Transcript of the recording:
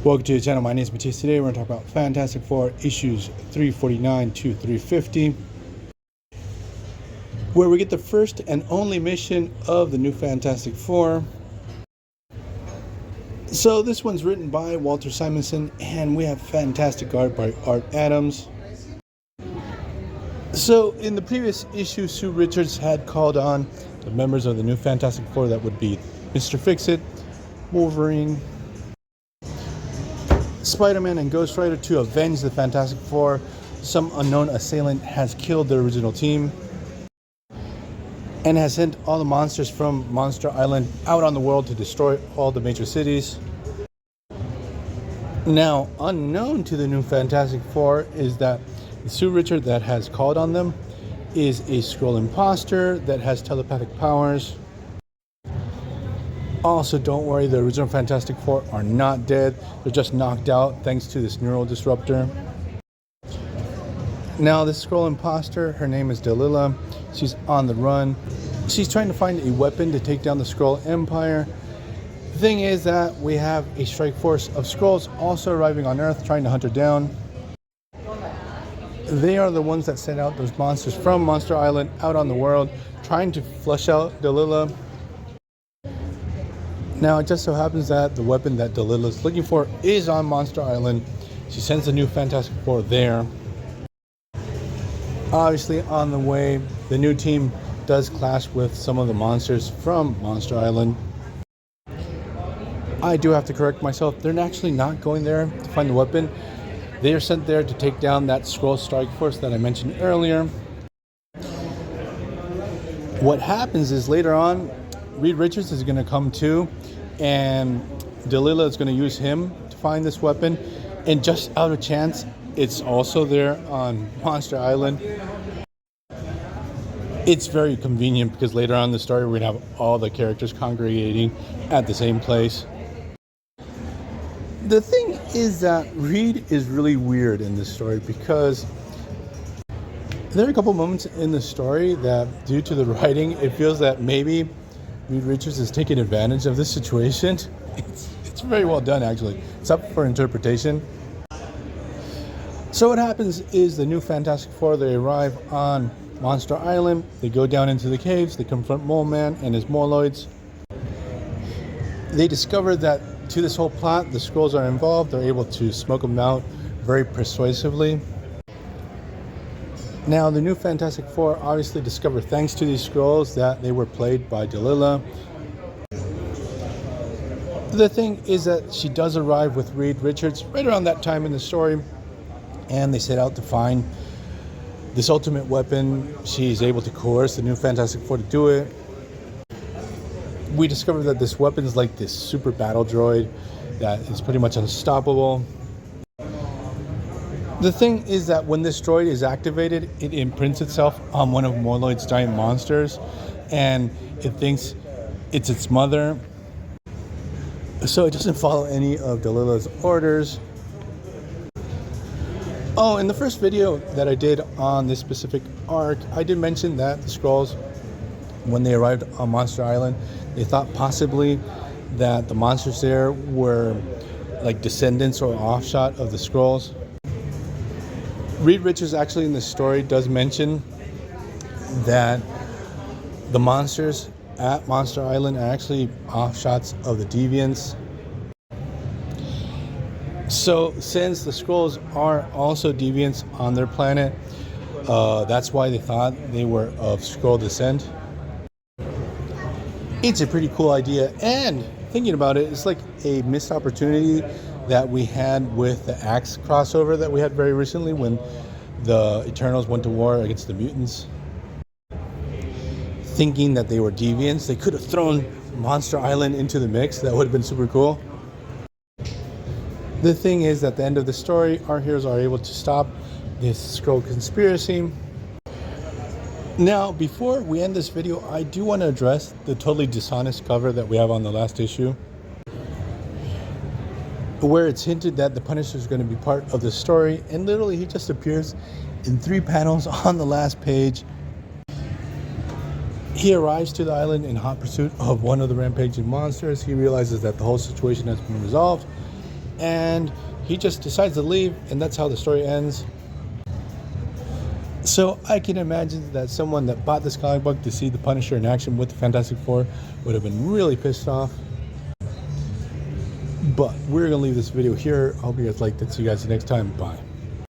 Welcome to the channel. My name is Matthias. Today we're going to talk about Fantastic Four issues 349 to 350, where we get the first and only mission of the new Fantastic Four. So this one's written by Walter Simonson, and we have fantastic art by Art Adams. So in the previous issue, Sue Richards had called on the members of the new Fantastic Four, that would be Mr. Fix-It, Wolverine, Spider-Man, and Ghost Rider, to avenge the Fantastic Four. Some unknown assailant has killed the original team and has sent all the monsters from Monster Island out on the world to destroy all the major cities. Now, unknown to the new Fantastic Four is that Sue Richards, that has called on them, is a Skrull imposter that has telepathic powers. Also, don't worry, the original Fantastic Four are not dead. They're just knocked out thanks to this neural disruptor. Now, this Skrull imposter, her name is Delilah. She's on the run. She's trying to find a weapon to take down the Skrull Empire. The thing is that we have a strike force of Skrulls also arriving on Earth, trying to hunt her down. They are the ones that sent out those monsters from Monster Island out on the world, trying to flush out Delilah. Now, it just so happens that the weapon that Delilah is looking for is on Monster Island. She sends the new Fantastic Four there. Obviously, on the way, the new team does clash with some of the monsters from Monster Island. I do have to correct myself. They're actually not going there to find the weapon. They are sent there to take down that Skrull strike force that I mentioned earlier. What happens is later on, Reed Richards is going to come too, and Delilah is going to use him to find this weapon. And just out of chance, it's also there on Monster Island. It's very convenient because later on in the story, we're going to have all the characters congregating at the same place. The thing is that Reed is really weird in this story because there are a couple moments in the story that, due to the writing, it feels that maybe Reed Richards is taking advantage of this situation. It's very well done, actually. It's up for interpretation. So what happens is the new Fantastic Four, they arrive on Monster Island. They go down into the caves. They confront Mole Man and his Moloids. They discover that to this whole plot, the Skrulls are involved. They're able to smoke them out very persuasively. Now, the new Fantastic Four obviously discover, thanks to these Skrulls, that they were played by Delilah. The thing is that she does arrive with Reed Richards right around that time in the story, and they set out to find this ultimate weapon. She's able to coerce the new Fantastic Four to do it. We discover that this weapon is like this super battle droid that is pretty much unstoppable. The thing is that when this droid is activated, it imprints itself on one of Moloid's giant monsters, and it thinks it's its mother. So it doesn't follow any of Delilah's orders. Oh, in the first video that I did on this specific arc, I did mention that the Skrulls, when they arrived on Monster Island, they thought possibly that the monsters there were like descendants or offshoot of the Skrulls. Reed Richards actually in this story does mention that the monsters at Monster Island are actually offshoots of the Deviants. So since the Skrulls are also Deviants on their planet, that's why they thought they were of Skrull descent. It's a pretty cool idea, and thinking about it, it's like a missed opportunity that we had with the Axe crossover that we had very recently when the Eternals went to war against the mutants. Thinking that they were Deviants, they could have thrown Monster Island into the mix. That would have been super cool. The thing is, at the end of the story, our heroes are able to stop this Skrull conspiracy. Now, before we end this video, I do want to address the totally dishonest cover that we have on the last issue, where it's hinted that the Punisher is going to be part of the story, and literally he just appears in 3 panels on the last page. He arrives to the island in hot pursuit of one of the rampaging monsters. He realizes that the whole situation has been resolved, and he just decides to leave, and that's how the story ends. So I can imagine that someone that bought this comic book to see the Punisher in action with the Fantastic Four would have been really pissed off. But we're going to leave this video here. I hope you guys liked it. See you guys next time. Bye.